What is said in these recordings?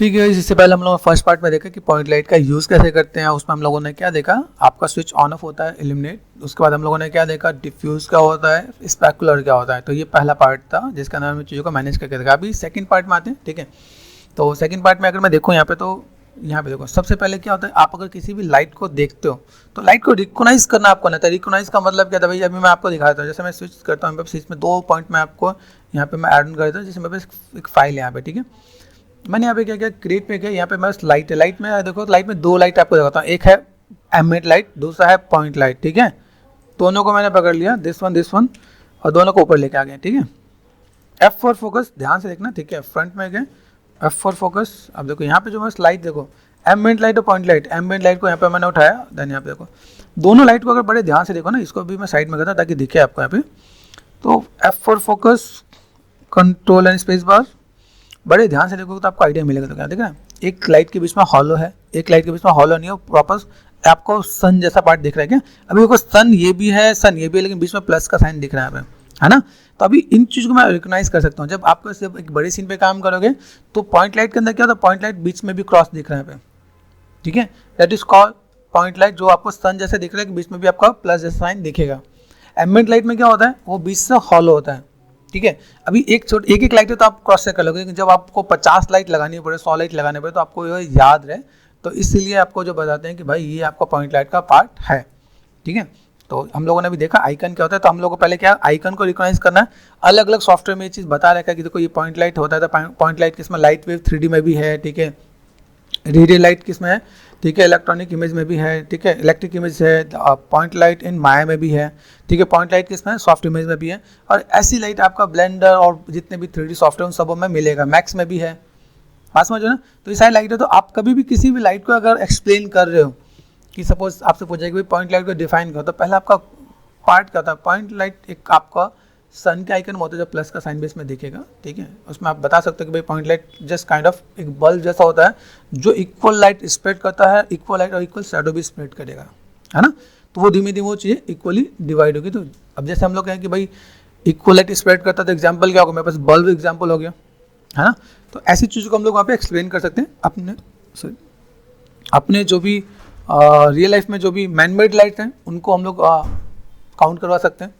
ठीक है, इससे पहले हम लोग फर्स्ट पार्ट में देखा कि पॉइंट लाइट का यूज़ कैसे करते हैं। उसमें हम लोगों ने क्या देखा, आपका स्विच ऑन ऑफ होता है इल्यूमिनेट। उसके बाद हम लोगों ने क्या देखा, डिफ्यूज़ क्या होता है, स्पेकुलर क्या होता है। तो ये पहला पार्ट था जिसका नाम है चीज़ों को मैनेज करके देखा। अभी सेकंड पार्ट में आते हैं। ठीक है, तो सेकंड पार्ट में अगर मैं देखूँ यहाँ पे, तो यहाँ पे देखो सबसे पहले क्या होता है, आप अगर किसी भी लाइट को देखते हो तो लाइट को रिकॉग्नाइज करना आपको नहीं आता। रिकॉग्नाइज का मतलब क्या था भाई, अभी मैं आपको दिखाता हूँ। जैसे मैं स्विच करता हूँ, स्विच में 2 पॉइंट में आपको यहाँ पे मैं ऐड ऑन करता हूँ। जैसे मेरे पास एक फाइल है यहाँ पे, ठीक है, मैंने यहाँ पे क्या किया, क्रिएट में गया, यहाँ पे मैं लाइट है, लाइट में देखो, लाइट में 2 लाइट आपको दिखाता हूँ। एक है एम्बिएंट लाइट, दूसरा है पॉइंट लाइट। ठीक है, दोनों को मैंने पकड़ लिया, दिस वन, और दोनों को ऊपर लेके आ गए। ठीक है, F4 फोकस, ध्यान से देखना। ठीक है, फ्रंट में गए, F4 फोकस। अब देखो यहाँ पे जो मैं लाइट देखो, एम्बिएंट लाइट और पॉइंट लाइट। एम्बिएंट लाइट को यहाँ पे मैंने उठाया, देन यहाँ पे देखो दोनों लाइट को अगर बड़े ध्यान से देखो ना, इसको भी मैं साइड में करता ताकि दिखे आपको यहाँ पे। तो F4 focus, control and space bar, बड़े ध्यान से देखोगे तो आपको आइडिया मिलेगा। तो क्या देख रहे हैं, एक लाइट के बीच में हॉलो है, एक लाइट के बीच में हॉलो नहीं है, प्रॉपर आपको सन जैसा पार्ट दिख रहा है क्या। अभी देखो सन ये भी है, सन ये भी है, लेकिन बीच में प्लस का साइन दिख रहा है ना। तो अभी इन चीज़ को मैं रिकॉग्नाइज कर सकता हूँ। जब आपको सिर्फ एक बड़े सीन पे काम करोगे तो पॉइंट लाइट के अंदर क्या होता है, पॉइंट लाइट बीच में भी क्रॉस दिख रहा है पे। ठीक है, that is called point light, जो आपको सन जैसे दिख रहा है कि बीच में भी आपका प्लस जैसा साइन दिखेगा। एम्बिएंट लाइट में क्या होता है, वो बीच से हॉलो होता है। ठीक है, अभी एक लाइट है तो आप क्रॉस चेक कर लोगे, लेकिन जब आपको 50 लाइट लगानी पड़े, 100 लाइट लगाने पड़े, तो आपको ये याद रहे। तो इसलिए आपको जो बताते हैं कि भाई ये आपका पॉइंट लाइट का पार्ट है। ठीक है, तो हम लोगों ने भी देखा आइकन क्या होता है। तो हम लोगों को पहले क्या आइकन को रिकॉग्नाइज करना है। अलग अलग सॉफ्टवेयर में ये चीज़ बता रखा है कि देखो ये पॉइंट लाइट होता है। तो पॉइंट लाइट किसमें, लाइट वेव 3D में भी है। ठीक है, रेडियल लाइट किसमें है, ठीक है, इलेक्ट्रॉनिक इमेज में भी है। ठीक है, इलेक्ट्रिक इमेज है, पॉइंट लाइट इन माया में भी है। ठीक है, पॉइंट लाइट किसमें है, सॉफ्ट इमेज में भी है। और ऐसी लाइट आपका ब्लेंडर और जितने भी 3D सॉफ्टवेयर उन सबों में मिलेगा, मैक्स में भी है। बात समझो ना। तो ये सारी लाइट है। तो आप कभी भी किसी भी लाइट को अगर एक्सप्लेन कर रहे हो, कि सपोज आपसे पूछा कि भाई पॉइंट लाइट को डिफाइन करो, तो पहले आपका पार्ट क्या होता है, पॉइंट लाइट एक आपका सन के आइकन में होता है जो प्लस का साइन बेस में दिखेगा। ठीक है, उसमें आप बता सकते हो कि भाई point light just kind of एक बल्ब जैसा होता है जो इक्वल लाइट स्प्रेड करता है, इक्वल लाइट और इक्वल शैडो भी स्प्रेड करेगा, है ना। तो वो धीमे धीमे वो चीज़ें इक्वली डिवाइड होगी। तो अब जैसे हम लोग कहें कि भाई इक्वल लाइट स्प्रेड करता है, तो एग्जाम्पल क्या होगा, मेरे पास बल्ब एग्जाम्पल हो गया, है ना। तो ऐसी चीज़ों को हम लोग वहाँ पे एक्सप्लेन कर सकते हैं। अपने जो भी रियल लाइफ में जो भी मैन मेड लाइट हैं उनको हम लोग काउंट करवा सकते हैं।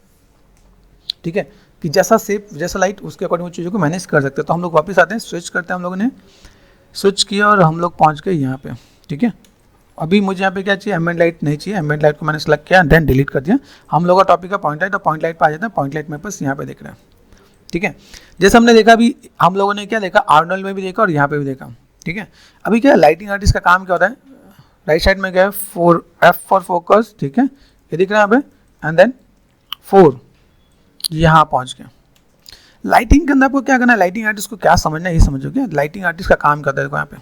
ठीक है, कि जैसा शेप जैसा लाइट उसके अकॉर्डिंग वो चीज़ों को मैनेज कर सकते हैं। तो हम लोग वापस आते हैं, स्विच करते हैं। हम लोगों ने स्विच किया और हम लोग पहुँच गए यहाँ पे। ठीक है, अभी मुझे यहाँ पे क्या चाहिए, एम्बिएंट लाइट नहीं चाहिए। एम्बिएंट लाइट को मैंने सेलेक्ट किया, देन डिलीट कर दिया। हम लोग का टॉपिक है पॉइंट लाइट, और पॉइंट लाइट पर आ जाते हैं। पॉइंट लाइट मेरे पास यहाँ पे दिख रहा है। ठीक है, जैसे हमने देखा, अभी हम लोगों ने क्या देखा, आर्नोल्ड में भी देखा और यहाँ पे भी देखा। ठीक है, अभी क्या लाइटिंग आर्टिस्ट का काम क्या होता है, राइट साइड में गया F4 फोकस। ठीक है, ये दिख रहा है यहाँ पे, एंड देन 4 यहाँ पहुँच गया। लाइटिंग के अंदर आपको क्या करना है, लाइटिंग आर्टिस्ट को क्या समझना है ये समझोगे। लाइटिंग आर्टिस्ट का काम करता है, देखो यहाँ पे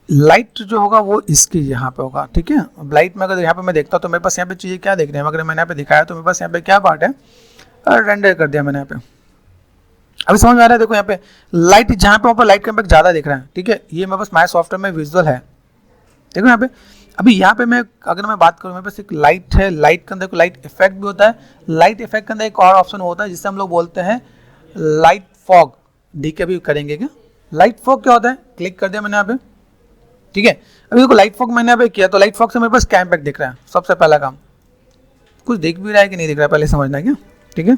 लाइट जो होगा वो इसकी यहाँ पे होगा। ठीक है, लाइट में अगर यहाँ पे मैं देखता हूँ तो मेरे पास यहाँ पे चीज़ें क्या देख रहे हैं, अगर मैंने यहाँ पे दिखाया तो मेरे पास यहाँ पे क्या पार्ट है, रेंडर कर दिया मैंने यहाँ पे। अभी समझ में आ रहा है, देखो यहाँ पे लाइट जहाँ पे ऊपर लाइट का इम्पैक्ट ज़्यादा दिख रहा है। ठीक है, ये मेरे पास माय सॉफ्टवेयर में विजुअल है, देखो यहाँ पे। अभी यहाँ पे मैं अगर मैं बात करूँ, मेरे पास एक लाइट है, लाइट के अंदर लाइट इफेक्ट भी होता है। लाइट इफेक्ट के अंदर एक और ऑप्शन होता है जिससे हम लोग बोलते हैं लाइट फॉग। डी के भी करेंगे क्या, लाइट फॉग क्या होता है, क्लिक कर दिया मैंने यहाँ पे। ठीक है, अभी देखो लाइट फॉग मैंने यहाँ पे किया, तो लाइट फॉग से मेरे पास क्या इम्पैक्ट दिख रहा है। सबसे पहला काम, कुछ दिख भी रहा है कि नहीं दिख रहा है, पहले समझना है क्या। ठीक है,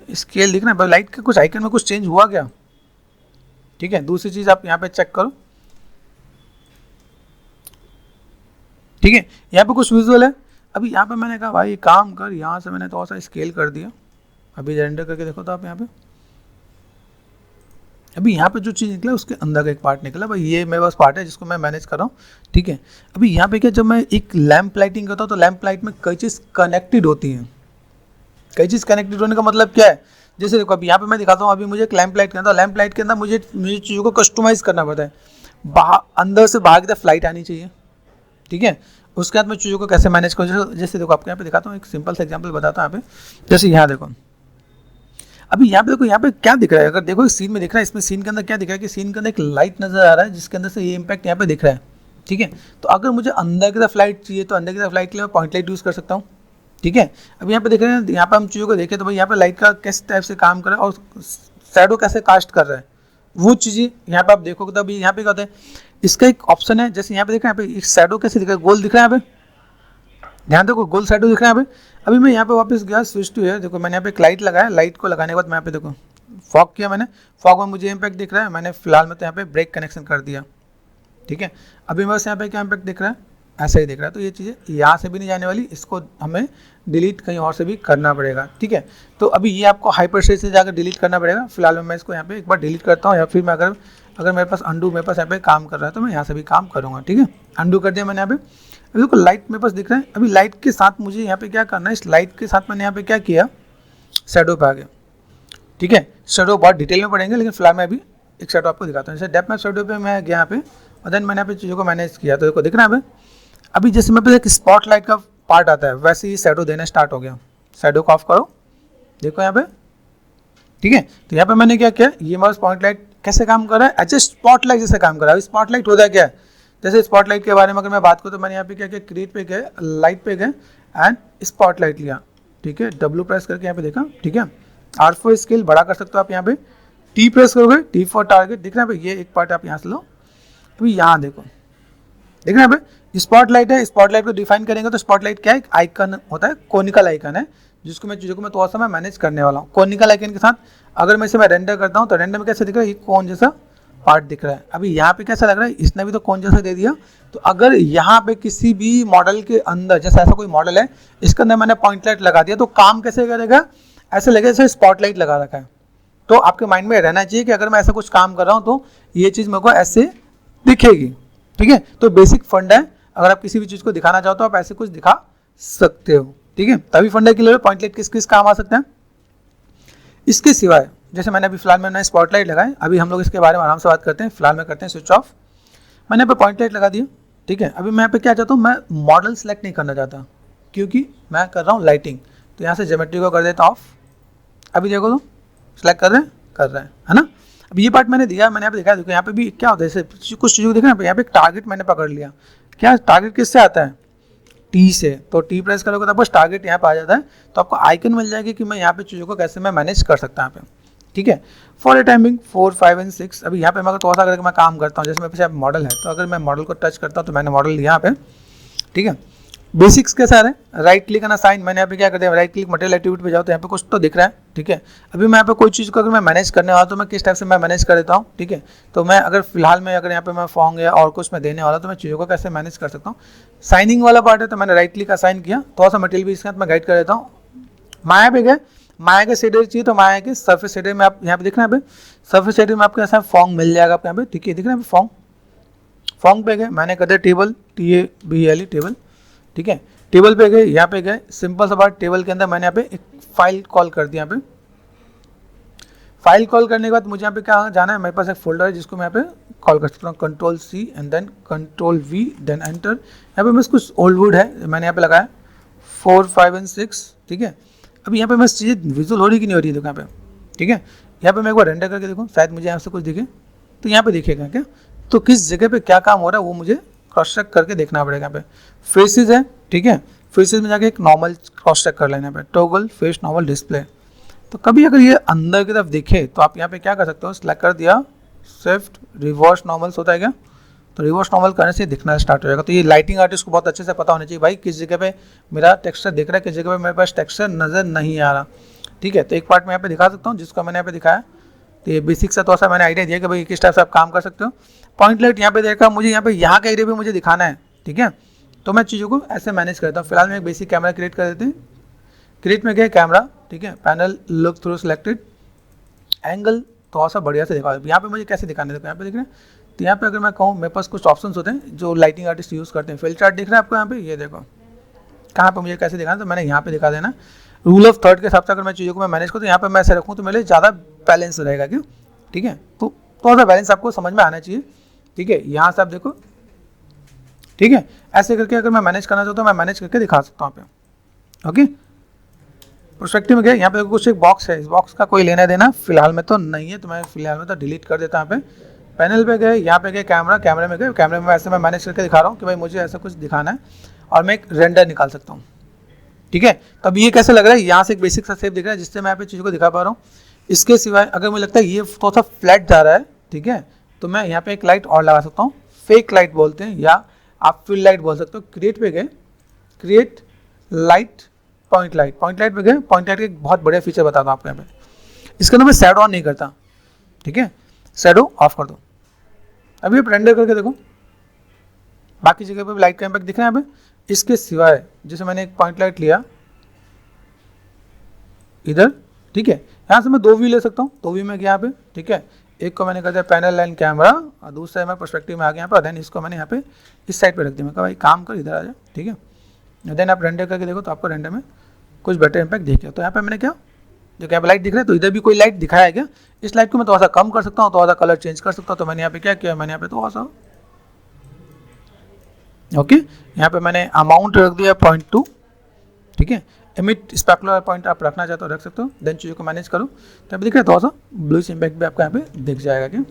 स्केल दिख रहा है, लाइट के कुछ आइकन में कुछ चेंज हुआ क्या। ठीक है, दूसरी चीज़ आप यहाँ पे चेक करो। ठीक है, यहाँ पे कुछ विजुअल है। अभी यहाँ पे मैंने कहा भाई काम कर, यहाँ से मैंने थोड़ा सा स्केल कर दिया। अभी रेंडर करके देखो तो आप यहाँ पे, अभी यहाँ पे जो चीज़ निकला उसके अंदर का एक पार्ट निकला। भाई ये मेरे पास पार्ट है जिसको मैं मैनेज कर रहा हूँ। ठीक है, अभी यहाँ पे क्या, जब मैं एक लैंप लाइटिंग करता हूँ तो लैंप लाइट में कई चीज़ कनेक्टेड होती हैं। कई चीज़ कनेक्टेड होने का मतलब क्या है, जैसे देखो अभी यहाँ पे मैं दिखाता हूँ। अभी मुझे एक लैंप लाइट करना था, लैंप लाइट के अंदर मुझे चीज़ों को कस्टमाइज़ करना पड़ता है। अंदर से बाहर की तरफ लाइट आनी चाहिए। ठीक है, उसके बाद मैं चीज़ों को कैसे मैनेज करूँ, जैसे देखो आपको यहाँ पे दिखाता हूँ, एक सिंपल सा एग्जांपल बताता हूँ यहाँ पे। जैसे यहाँ देखो, अभी यहाँ पे देखो, यहाँ पे क्या दिख रहा है, अगर देखो सीन में दिख रहा है, इसमें सीन के अंदर क्या दिख रहा है कि सीन के अंदर एक लाइट नजर आ रहा है जिसके अंदर से ये इम्पैक्ट यहाँ पे दिख रहा है। ठीक है, तो अगर मुझे अंदर की तरफ लाइट चाहिए तो अंदर की तरफ लाइट के लिए मैं पॉइंट लाइट यूज़ कर सकता हूँ। ठीक है, अभी यहाँ पे देख रहे हैं, यहाँ पे हम चीज़ों को देखें तो भाई यहाँ पे लाइट का किस टाइप से काम कर रहा है और शैडो कैसे कास्ट कर रहा है। वो चीज़ें यहाँ पे आप देखोगे तब यहाँ पे क्या होता है, इसका एक ऑप्शन है, जैसे यहाँ पे देखा, यहाँ पे एक शैडो कैसे दिख रहा है, गोल दिख रहा है यहाँ पे, ध्यान देखो गोल शैडो दिख रहा है यहाँ पे। अभी मैं यहाँ पे वापस गया, स्विच टू है, देखो मैंने यहाँ पे एक लाइट लगाया, लाइट को लगाने के बाद मैं यहाँ पे देखो फॉग किया मैंने, फॉग में मुझे इम्पैक्ट दिख रहा है, मैंने फिलहाल में तो यहाँ पे ब्रेक कनेक्शन कर दिया, ठीक है। अभी बस यहाँ पे क्या इम्पैक्ट दिख रहा है, ऐसा ही दिख रहा है। तो ये चीज़ें यहाँ से भी नहीं जाने वाली, इसको हमें डिलीट कहीं और से भी करना पड़ेगा, ठीक है। तो अभी ये आपको हाइपर स्टेज से जाकर डिलीट करना पड़ेगा। फिलहाल मैं इसको यहाँ पे एक बार डिलीट करता हूँ, या फिर मैं अगर मेरे पास अंडू मेरे पास यहाँ पे काम कर रहा है तो मैं यहाँ से भी काम करूँगा, ठीक है। अंडू कर दिया मैंने यहाँ पे। अभी देखो लाइट मेरे पास दिख रहा है, अभी लाइट के साथ मुझे यहाँ पे क्या करना है, इस लाइट के साथ मैंने यहाँ पे क्या किया, शैडो पे आ गया, ठीक है। शैडो बहुत डिटेल में पढ़ेंगे, लेकिन फिलहाल मैं अभी एक शैडो आपको दिखाता हूँ। जैसे डेप्थ मैप शैडो पे मैं गया यहाँ पे, और देन मैंने यहाँ पे चीज़ों को मैनेज किया, तो देखो दिख रहा है अभी जैसे मेरे पास एक स्पॉट लाइट का पार्ट आता है, वैसे ही शैडो देना स्टार्ट हो गया। शैडो को ऑफ करो, देखो यहाँ पे, ठीक है। तो यहाँ पे मैंने क्या किया, ये मेरा स्पॉट लाइट कैसे काम कर रहा है, अच्छा स्पॉट लाइट जैसे काम कर रहा है। स्पॉट लाइट होता है क्या है, जैसे स्पॉट लाइट के बारे में अगर मैं बात करूँ तो मैंने यहाँ पे क्या किया, क्रिएट पे गए, लाइट पे गए एंड स्पॉट लाइट लिया, ठीक है। डब्ल्यू प्रेस करके यहाँ पे देखा, ठीक है। आर फॉर स्केल बड़ा कर सकते हो आप, यहाँ पे टी प्रेस करोगे, टी फॉर टारगेट, दिख रहा है ये एक पार्ट आप यहाँ से लो। तो यहाँ देखो, देख रहे हैं स्पॉट लाइट है, स्पॉट लाइट को डिफाइन करेंगे तो स्पॉट लाइट क्या है, एक आइकन होता है, कोनिकल आइकन है, जिसको मैं चीज़ों को मैं थोड़ा सा मैं मैनेज करने वाला हूँ। कोनिकल आइकन के साथ अगर मैं इसे मैं रेंडर करता हूँ तो रेंडर में कैसे दिख रहा है, ये कोन जैसा पार्ट दिख रहा है। अभी यहाँ पे कैसा लग रहा है, इसने भी तो कोन जैसा दे दिया। तो अगर यहाँ पे किसी भी मॉडल के अंदर, जैसे ऐसा कोई मॉडल है, इसके अंदर मैंने पॉइंट लाइट लगा दिया, तो काम कैसे करेगा, ऐसे लगेगा जैसे स्पॉट लाइट लगा रखा है। तो आपके माइंड में रहना चाहिए कि अगर मैं ऐसा कुछ काम कर रहा हूँ तो ये चीज़ मेरे को ऐसे दिखेगी, ठीक है। तो बेसिक फंड है, अगर आप किसी भी चीज़ को दिखाना चाहो तो आप ऐसे कुछ दिखा सकते हो, ठीक है। तभी फंड है कि पॉइंट लाइट किस किस काम आ सकते हैं। इसके सिवाय जैसे मैंने अभी फिलहाल मैंने स्पॉटलाइट लगाए, अभी हम लोग इसके बारे में आराम से बात करते हैं। फिलहाल में करते हैं स्विच ऑफ। मैंने यहाँ पे पॉइंट लाइट लगा दिया, ठीक है। अभी मैं यहाँ पे क्या चाहता हूँ, मैं मॉडल सेलेक्ट नहीं करना चाहता, क्योंकि मैं कर रहा हूँ लाइटिंग। तो यहाँ से ज्योमेट्री को कर देता हूँ ऑफ। अभी देखो तो सेलेक्ट कर रहे हैं, है ना। अब ये पार्ट मैंने दिया, मैंने यहाँ पे देखा, देखो यहाँ पे भी क्या होता है, जैसे कुछ चीज़ों को देखा यहाँ पे एक टारगेट मैंने पकड़ लिया। क्या टारगेट किससे आता है, टी से। तो टी प्रेस करोगे तो आपको टारगेट यहाँ पे आ जाता है, तो आपको आइकन मिल जाएगी कि मैं यहाँ पे चीज़ों को कैसे मैं मैनेज कर सकता हूँ यहाँ पे, ठीक है। For a timing 4, 5 and 6। अभी यहाँ पे मैं अगर थोड़ा सा अगर मैं काम करता हूँ, जैसे मेरे पास मॉडल है, तो अगर मैं मॉडल को टच करता हूँ तो मैंने मॉडल लिया यहाँ पे, ठीक है। बेसिक्स के सारे राइट क्लिक एंड असाइन, मैंने यहाँ पे क्या करते हैं, राइट क्लिक मटेरियल एक्टिविटी पे जाओ तो यहाँ पे कुछ तो दिख रहा है, ठीक है। अभी मैं यहाँ पे कोई चीज़ को अगर मैं मैनेज करने वाला तो मैं किस टाइप से मैं मैनेज कर देता हूँ, ठीक है। तो मैं अगर फिलहाल में अगर यहाँ पे मैं फॉन्ग या और कुछ मैं देने वाला तो मैं चीज़ों को कैसे मैनेज कर सकता हूँ। साइनिंग वाला पार्ट है, तो मैंने राइट क्लिक असाइन किया, थोड़ा सा मटेरियल भी इसके साथ मैं गाइड कर देता हूँ। माया पे गए, माया के शेडर चाहिए तो माया के सर्फेस शेडर में आप यहाँ पे दिख रहे हैं, यहाँ पे सर्फेस शेडर में आपको ऐसा फॉन्ग मिल जाएगा आपको यहाँ पे, ठीक है। दिख रहे हैं फॉन्ग पे गए, मैंने कर दिया टेबल, TABLE टेबल, ठीक है। टेबल पे गए, यहाँ पे गए, सिंपल सा बात, टेबल के अंदर मैंने यहाँ पे एक फाइल कॉल कर दिया। यहाँ पे फाइल कॉल करने के बाद मुझे यहाँ पे क्या जाना है, मेरे पास एक फोल्डर है जिसको मैं यहाँ पे कॉल कर सकता हूँ, Ctrl+C and then Ctrl+V then enter. यहाँ पे बस कुछ ओल्ड वुड है, मैंने यहाँ पे लगाया 4, 5 एंड 6, ठीक है। अभी यहाँ पे बस चीज़ें विजुअल हो रही कि नहीं हो रही है, देखो यहाँ पे, ठीक है। यहाँ पे मैं एक बार रेंडर करके देखूँ, शायद मुझे यहाँ से कुछ दिखे, तो यहाँ पे दिखेगा क्या, तो किस जगह पे क्या काम हो रहा है वो मुझे क्रॉस चेक करके देखना पड़ेगा। यहाँ पे फेसेस है, ठीक है, फेसेस में जाके एक नॉर्मल क्रॉस चेक कर लेना पे, टॉगल फेस नॉर्मल डिस्प्ले। तो कभी अगर ये अंदर की तरफ दिखे तो आप यहाँ पे क्या कर सकते हो, सिलेक्ट कर दिया, शिफ्ट रिवर्स नॉर्मल्स होता है क्या, तो रिवर्स नॉर्मल करने से दिखना स्टार्ट हो जाएगा। तो ये लाइटिंग आर्टिस्ट को बहुत अच्छे से पता होना चाहिए भाई, किस जगह पे मेरा टेक्सचर दिख रहा है, किस जगह पे मेरे पास टेक्सचर नज़र नहीं आ रहा, ठीक है। तो एक पार्ट मैं यहाँ पे दिखा सकता हूँ जिसको मैंने यहाँ पे दिखाया। तो ये बेसिक सा थोड़ा सा मैंने आइडिया दिया कि भाई किस टाइप से आप काम कर सकते हो। पॉइंट लाइट यहाँ पे देखा, मुझे यहाँ पे यहाँ का एरिया भी मुझे दिखाना है, ठीक है। तो मैं चीज़ों को ऐसे मैनेज करता हूँ। फिलहाल मैं एक बेसिक कैमरा क्रिएट कर देते हैं, क्रिएट में गया कैमरा, ठीक है, panel look through selected, angle थोड़ा सा बढ़िया से दिखा। यहाँ पे मुझे कैसे दिखाने देखो, यहाँ पे दिख रहे हैं। तो यहाँ पे अगर मैं कहूँ, मेरे पास कुछ ऑप्शंस होते हैं जो लाइटिंग आर्टिस्ट यूज़ करते हैं। फिल चार्ट दिख रहा है आपको यहाँ पे, ये देखो कहाँ पे मुझे कैसे दिखाना, तो मैंने यहाँ पे दिखा देना। रूल ऑफ थर्ड के हिसाब से अगर मैं चीज़ों को मैं मैनेज करूँ तो यहाँ पे मैं ऐसे रखूँ तो मेरे लिए ज़्यादा बैलेंस रहेगा, क्यों, ठीक है। तो थोड़ा सा बैलेंस आपको समझ में आना चाहिए, ठीक है। यहाँ से आप देखो, ठीक है, ऐसे करके अगर मैं मैनेज करना चाहता हूँ तो मैं मैनेज करके दिखा सकता हूँ यहाँ पे, ओके। पर्सपेक्टिव में गया, यहाँ पे कुछ एक बॉक्स है, इस बॉक्स का कोई लेना देना फिलहाल में तो नहीं है, तो मैं फिलहाल में तो डिलीट कर देता हूँ यहाँ पे। पैनल पे गए, यहाँ पे गए कैमरा, कैमरे में गए, कैमरे में ऐसे मैं मैनेज करके दिखा रहा हूँ कि भाई मुझे ऐसा कुछ दिखाना है और मैं एक रेंडर निकाल सकता हूँ, ठीक है। तो अब ये कैसे लग रहा है, यहाँ से एक बेसिक सा शेप दिख रहा है जिससे मैं यहाँ पे चीज़ों को दिखा पा रहा हूँ। इसके सिवाय अगर मुझे लगता है ये थोड़ा सा फ्लैट जा रहा है, ठीक है। तो मैं यहाँ पे एक लाइट और लगा सकता हूँ, फेक लाइट बोलते हैं या आप फिल लाइट बोल सकते हो। क्रिएट पे गए, create light point light, point light पे गए। पॉइंट लाइट का एक बहुत बढ़िया फीचर बताता हूँ आपको यहाँ पे। इसके अंदर मैं शैडो ऑन नहीं करता, ठीक है, शैडो ऑफ कर दो। अभी आप रेंडर करके देखो, बाकी जगह पे भी लाइट का इम्पैक्ट दिख रहा है यहाँ पे। इसके सिवाय जैसे मैंने एक पॉइंट लाइट लिया इधर, ठीक है, यहाँ से मैं 2 व्यू ले सकता हूँ। 2 व्यू में गया यहाँ पे, ठीक है। एक को मैंने कर दिया पैनल लाइन कैमरा और दूसरा मैं पर्सपेक्टिव में आ गया यहाँ पे। देन इसको मैंने यहाँ पे इस साइड पे रख दिया। मैं कहा भाई काम कर, इधर आ जा, ठीक है। देन आप रेंडर करके देखो तो आपको रेंडर में कुछ बेटर इम्पैक्ट दिखेगा। तो यहाँ पे मैंने क्या, जो यहाँ पे लाइट दिख रहा है, तो इधर भी कोई लाइट दिखाया है क्या? इस लाइट को मैं थोड़ा सा कम कर सकता हूँ, थोड़ा सा कलर चेंज कर सकता हूँ। तो मैंने यहाँ पे क्या किया, मैंने यहाँ पे थोड़ा सा ओके, यहाँ पे मैंने अमाउंट रख दिया 0.2, ठीक है। एमिट स्पेकुलर पॉइंट आप रखना चाहते हो रख सकते हो। देन चीज़ों को मैनेज करो, तो अभी दिख रहा है थोड़ा सा ब्लू इम्पैक्ट भी आपको यहाँ पे दिख जाएगा क्या।